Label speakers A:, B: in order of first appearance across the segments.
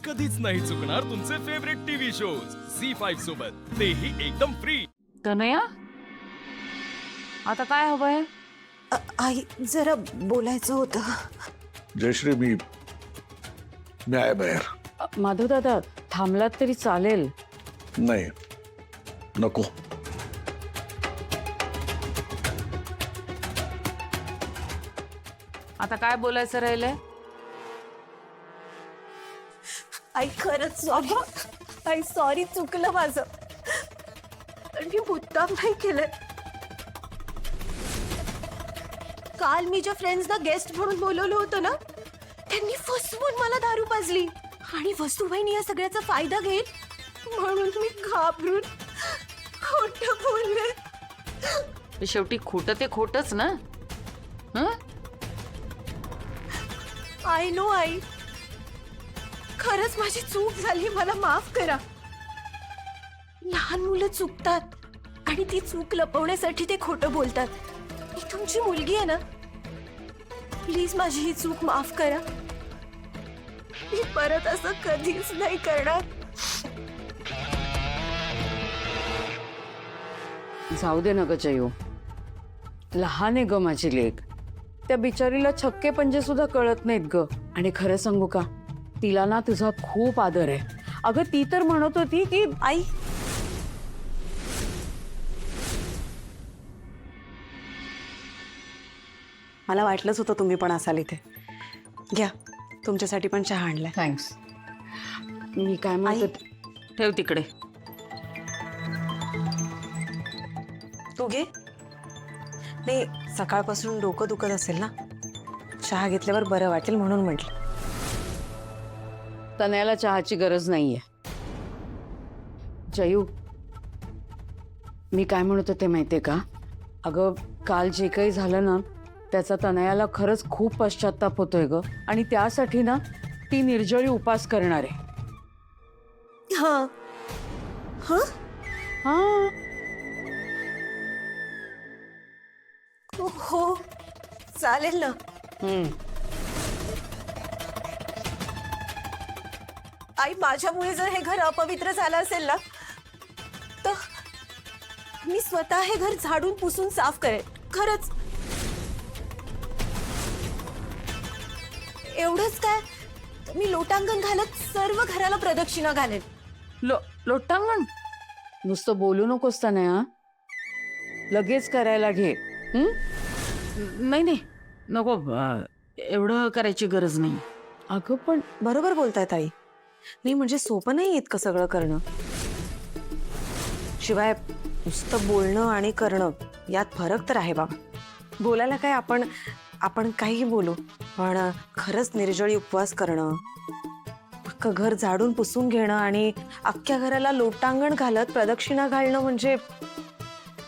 A: कधीच नाही चुकणार तुमचे फेवरेट टीव्ही शोज झी5 सोबत, तेही एकदम फ्री।
B: तनया, आता काय हवंय?
C: आई जरा बोलायचं होतं।
D: जयश्री, मी आहे बाहेर।
B: माधव दादा, थांबलात तरी चालेल।
D: नाही, नको।
B: आता काय बोलायचं राहिलंय?
C: आई खरंच सॉरी। आई सॉरी, चुकलं माझं। पण मी मुद्दाम नाही केलं। काल मी ज्या फ्रेंड्सना गेस्ट म्हणून बोलवलं होतं ना, त्यांनी फसवून मला दारू पाजली आणि वसुबाईंनी या सगळ्याचा फायदा घेत, म्हणून मी घाबरून खोटं बोलले।
B: शेवटी खोटं ते खोटच ना।
C: आय नो आई, खरंच माझी चूक झाली, मला माफ करा। लहान मुलं चुकतात आणि ती चूक लपवण्यासाठी ते खोटं बोलतात। मी तुमची मुलगी आहे ना, प्लीज माझी ही चूक माफ करा। मी परत असं कधीच नाही करणार।
B: जाऊ दे ना ग जयू, लहान आहे ग माझी लेक। त्या बिचारीला छक्के पंजे सुद्धा कळत नाहीत ग। आणि खरं सांगू का, तिला ना तुझा खूप आदर आहे। अगं ती तर म्हणत होती की
C: आई, मला वाटलंच होतं तुम्ही पण असाल इथे। घ्या, तुमच्यासाठी पण चहा आणलाय।
B: थँक्स। मी काय म्हणत, ठेव तिकडे।
C: तू घे। नाही, सकाळपासून डोकं दुखत असेल ना, चहा घेतल्यावर बरं वाटेल म्हणून म्हटलं।
B: तनयाला चहाची गरज नाहीये। जयू, मी काय म्हणत होते माहितीये का? अगं काल जे काही झालं ना, त्याचा तनयाला खरंच खूप पश्चाताप होतोय ग। आणि त्यासाठी ना ती निर्जळी उपास करणार आहे।
C: हाँ हाँ
B: हा,
C: हो, चालेल ना। आई, माझ्यामुळे जर हे घर अपवित्र झालं असेल ना, तर मी स्वतः हे घर झाडून पुसून साफ करेन। खरंच। एवढंच काय, मी लोटांगण घालत सर्व घराला प्रदक्षिणा घालेन।
B: लोटांगण? नुसतं बोलू नकोस तनया, लगेच करायला घे। नाही नाही नको, एवढं करायची गरज नाही। अगं पण
C: बरोबर बोलतायत आई। नाही म्हणजे सोपं नाही इतकं सगळं करणं। शिवाय नुसतं बोलणं आणि करणं यात फरक तर आहे बाबा। बोलायला काय, आपण काही बोलू, पण खरंच निर्जळी उपवास करणं, अख्खं घर झाडून पुसून घेणं आणि अख्ख्या घराला लोटांगण घालत प्रदक्षिणा घालणं म्हणजे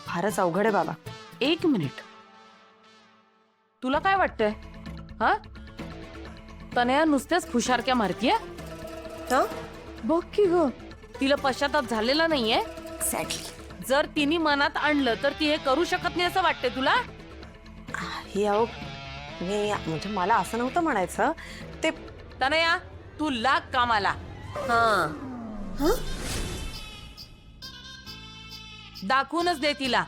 C: फारच अवघड आहे बाबा।
B: 1 मिनिट, तुला काय वाटतंय? हा, तनया नुसतेच फुशारक्या मारतीये। बघ की ग, तिला पश्चाताप झालेला नाहीये।
C: एक्झॅक्टली।
B: जर तिने मनात आणलं तर ती हे करू शकत नाही असं वाटतंय तुला?
C: ही अहो, मी म्हणजे मला असं नव्हतं म्हणायचं ते।
B: तनया, तू लाग कामाला। दाखवूनच दे तिला,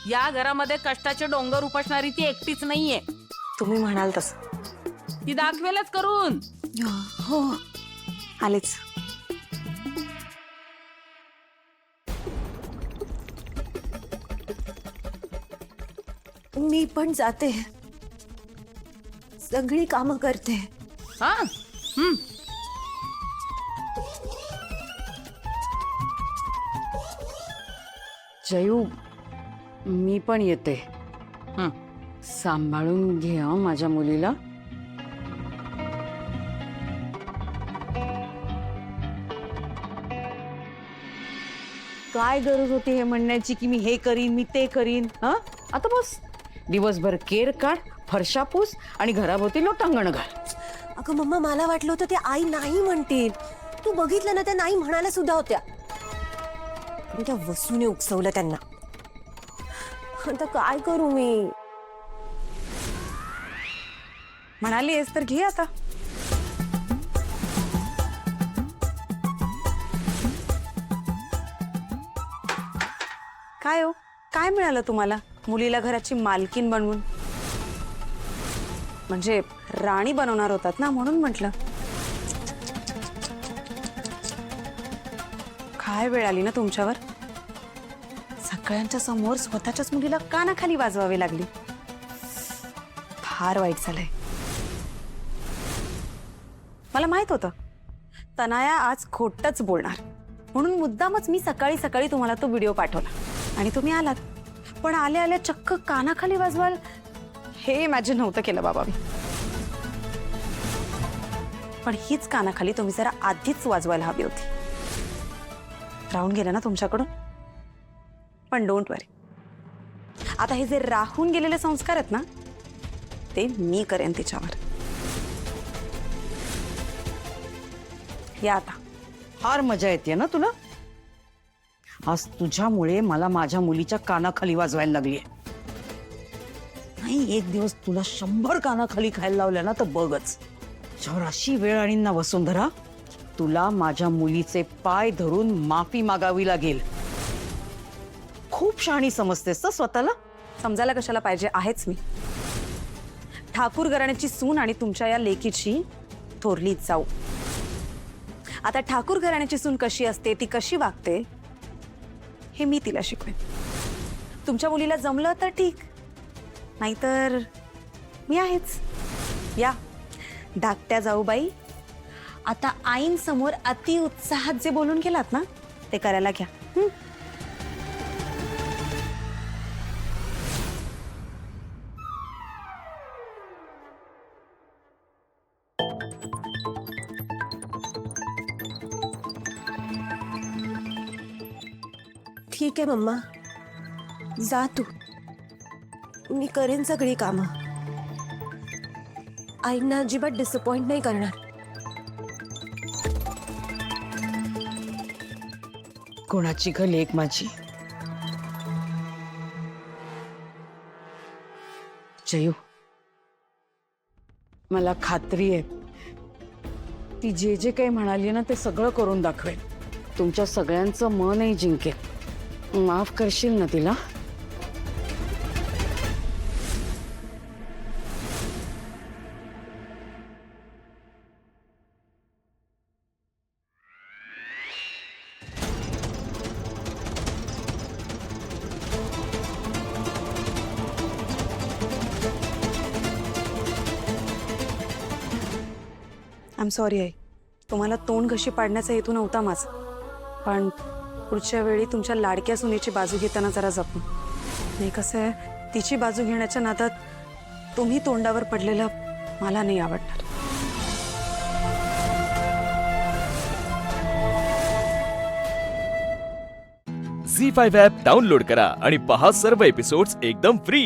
B: या घरामध्ये कष्टाचे डोंगर उपसणारी ती एकटीच नाहीये।
C: तुम्ही म्हणाल तसं
B: ती दाखवेलच करून।
C: हो, आलेच। मी पण जाते, सगळी कामं करते।
B: हा, जयू, मी पण येते। सांभाळून घे हं माझ्या मुलीला। काय गरज होती हे म्हणण्याची की मी हे करीन, मी ते करीन? हा, आता बस दिवसभर केर काढ, फरशा पूस आणि घराभोवती लोटांगण घाल।
C: अगं मम्मा, मला वाटलं होतं ते आई नाही म्हणतील। तू बघितलं ना, त्या नाही म्हणायला सुद्धा होत्या, पण त्या वसूने उकसवलं त्यांना। आता काय करू मी? म्हणाली आहेस तर घे आता।
E: काय हो, काय मिळालं तुम्हाला मुलीला घराची मालकीन बनवून? म्हणजे राणी बनवणार होतात ना, म्हणून म्हटलं. काय वेळ आली ना तुमच्यावर. सगळ्यांच्या समोर स्वतःच्याच मुलीला कानाखाली वाजवावी लागली. फार वाईट झालंय. मला माहित होतं तनाया आज खोटच बोलणार, म्हणून मुद्दामच मी सकाळी सकाळी तुम्हाला तो व्हिडिओ पाठवला आणि तुम्ही आलात. पण आल्या आल्या चक्क कानाखाली वाजवाल हे इमॅजिन नव्हतं केलं बाबा मी. पण हीच कानाखाली तुम्ही जरा आधीच वाजवायला हवी होती. राहून गेलं ना तुमच्याकडून. पण डोंट वरी, आता हे जे राहून गेलेले संस्कार आहेत ना, ते मी करेन तिच्यावर. या आता.
B: फार मजा येते ना तुला. आज तुझ्यामुळे मला माझ्या मुलीच्या कानाखाली वाजवायला लागली. नाही, एक दिवस तुला 100 कानाखाली खायला लावल्या ना तर बघच. त्याच्यावर अशी वेळ आणीन ना वसुंधरा, तुला माझ्या मुलीचे पाय धरून माफी मागावी लागेल. खूप शहाणी समजतेस तर स्वतःला.
E: समजायला कशाला पाहिजे, आहेच मी. ठाकूर घराण्याची सून आणि तुमच्या या लेकीची थोरली जाऊ. आता ठाकूर घराण्याची सून कशी असते, ती कशी वागते, हे मी तिला शिकवेन. तुमच्या मुलीला जमलं तर ठीक, नाहीतर मी आहेच. या धाकट्या जाऊबाई, आता आईन समोर अति उत्साहात जे बोलून गेलात ना, ते करायला घ्या.
C: ठीक आहे मम्मा, जा तू. मी करेन सगळी कामं. आईंना अजिबात डिसअपॉइंट नाही करणार.
B: कोणाची ग लेक माझी. जयू, मला खात्री आहे ती जे जे काही म्हणाली ना ते सगळं करून दाखवेल. तुमच्या सगळ्यांचं मनही जिंकेल. माफ करशील ना तिला.
E: आय एम सॉरी आई, तुम्हाला तोंड घशी पाडण्याचा हेतू नव्हता माझा. पण पुढच्या वेळी तुमच्या लाडक्या सुनेची बाजू घेताना जरा जपून. नाही, कसं आहे, तिची बाजू घेण्याच्या नादात तुम्ही तोंडावर पडलेलं मला नाही आवडणार.
A: झी 5 ॲप डाउनलोड करा आणि पहा सर्व एपिसोड्स एकदम फ्री.